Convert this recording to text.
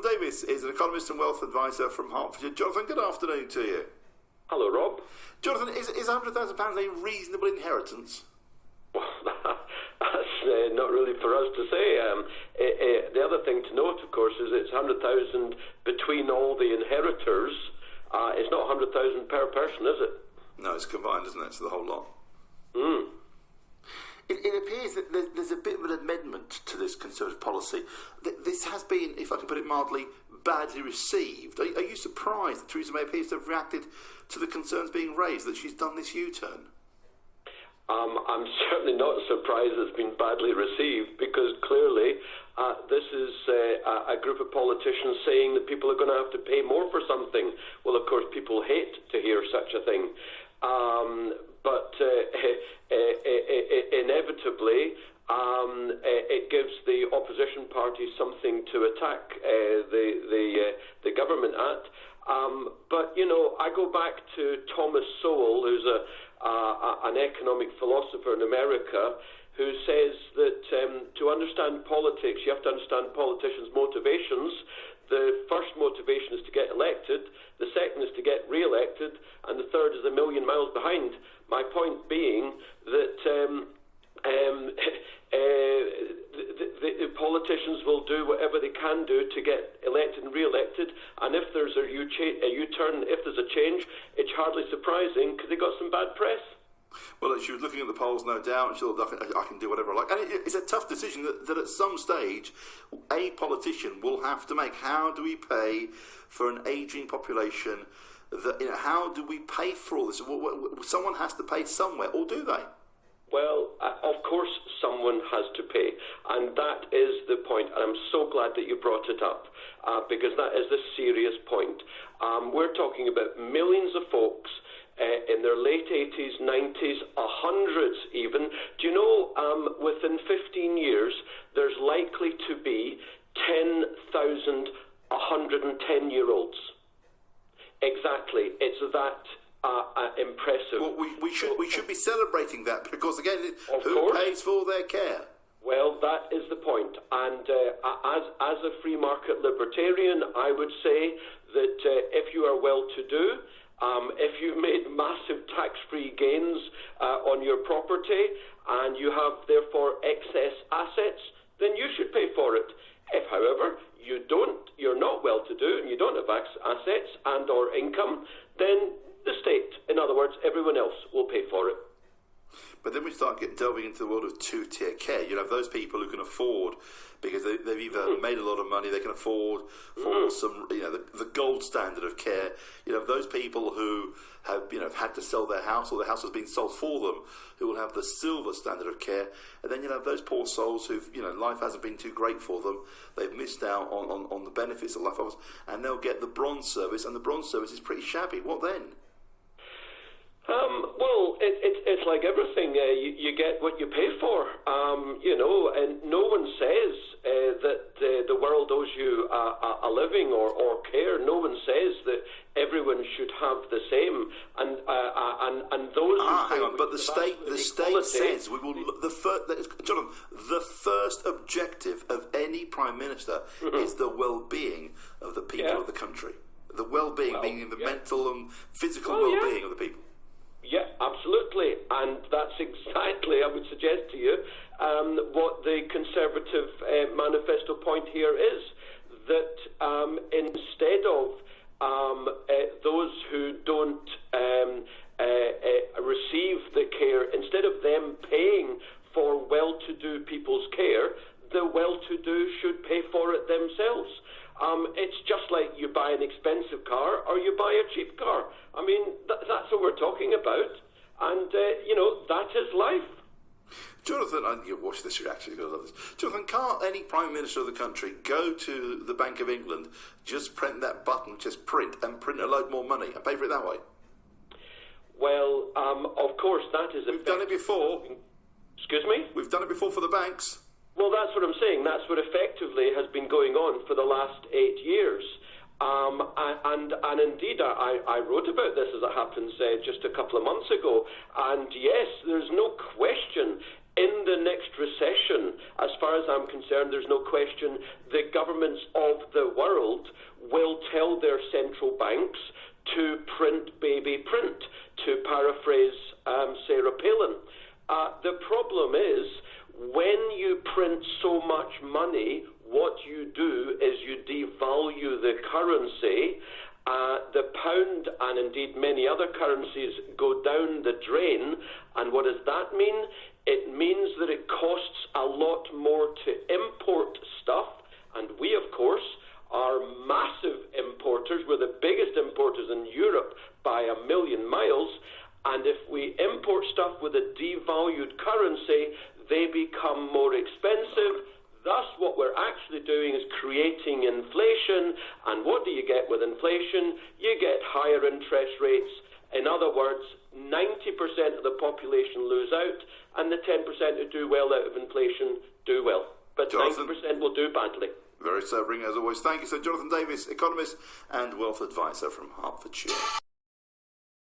Davis is an economist and wealth advisor from Hertfordshire. Jonathan, good afternoon to you. Hello, Rob. Jonathan, is £100,000 a reasonable inheritance? Well, that's not really for us to say. The other thing to note, of course, is it's 100,000 between all the inheritors. It's not 100,000 per person, is it? No, it's combined, isn't it? It's the whole lot. Mm. It appears that there's a bit of an amendment to this Conservative policy. This has been, if I can put it mildly, badly received. Are you surprised that Theresa May appears to have reacted to the concerns being raised, that she's done this U-turn? I'm certainly not surprised it's been badly received, because clearly this is a group of politicians saying that people are going to have to pay more for something. Well, of course, people hate to hear such a thing. But inevitably, it gives the opposition party something to attack the government at. But, you know, I go back to Thomas Sowell, who's an economic philosopher in America, who says that to understand politics, you have to understand politicians' motivations. The first motivation is to get elected, the second is to get re-elected, and the third is a million miles behind. My point being that the politicians will do whatever they can do to get elected and re-elected, and if there's a U-turn, if there's a change, it's hardly surprising because they got some bad press. Well, she was looking at the polls, no doubt, and she thought, I can do whatever I like. And it's a tough decision that at some stage a politician will have to make. How do we pay for an ageing population? How do we pay for all this? Someone has to pay somewhere, or do they? Well, of course someone has to pay, and that is the point. And I'm so glad that you brought it up, because that is a serious point. We're talking about millions of folks in their late 80s, 90s, hundreds even. Do you know, within 15 years, there's likely to be 10,000 110-year-olds. Exactly. It's that impressive. Well, we should be celebrating that, because again, who pays for their care? Well, that is the point. And as a free market libertarian, I would say that if you are well-to-do, if you've made massive tax-free gains on your property and you have therefore excess assets, then you should pay for it. If, however, you're not well-to-do and you don't have assets and or income, then the state, in other words, everyone else will pay for it. But then we start delving into the world of two-tier care. You have those people who can afford, because they've either made a lot of money, they can afford for some, the gold standard of care. You have those people who have, had to sell their house, or their house has been sold for them, who will have the silver standard of care. And then you have those poor souls who've, life hasn't been too great for them. They've missed out on the benefits of life offers, and they'll get the bronze service, and the bronze service is pretty shabby. What then? Well, it's like everything. You get what you pay for, and no one says that the world owes you a living or care. No one says that everyone should have the same. And those. Hang on, but the state says we will. Jonathan, the first objective of any prime minister is the well-being of the people of the country. The well-being, meaning the mental and physical well-being of the people. Yeah, absolutely. And that's exactly, I would suggest to you, what the Conservative manifesto point here is, that instead of those who don't receive the care, instead of them paying for well-to-do people's care, the well-to-do should pay for it themselves. It's just like you buy an expensive car or you buy a cheap car. I mean, that's what we're talking about. And, that is life. Jonathan, you watch this reaction, you're going to love this. Jonathan, can't any Prime Minister of the country go to the Bank of England, just print that button, just print a load more money and pay for it that way? Well, of course, that is... We've done it before. Excuse me? We've done it before for the banks. Well, that's what I'm saying. That's what effectively has been going on for the last 8 years. And indeed, I wrote about this, as it happens, just a couple of months ago. And yes, there's no question In the next recession, as far as I'm concerned, there's no question the governments of the world will tell their central banks to print baby print, to paraphrase Sarah Palin. The problem is, when you print so much money, what you do is you devalue the currency. The pound and indeed many other currencies go down the drain. And what does that mean? It means that it costs a lot more to import stuff. And we, of course, are massive importers. We're the biggest importers in Europe by a million miles. And if we import stuff with a devalued currency, they become more expensive. Thus, what we're actually doing is creating inflation. And what do you get with inflation? You get higher interest rates. In other words, 90% of the population lose out, and the 10% who do well out of inflation do well. But Jonathan, 90% will do badly. Very sobering as always. Thank you, Sir Jonathan Davies, economist and wealth advisor from Hertfordshire.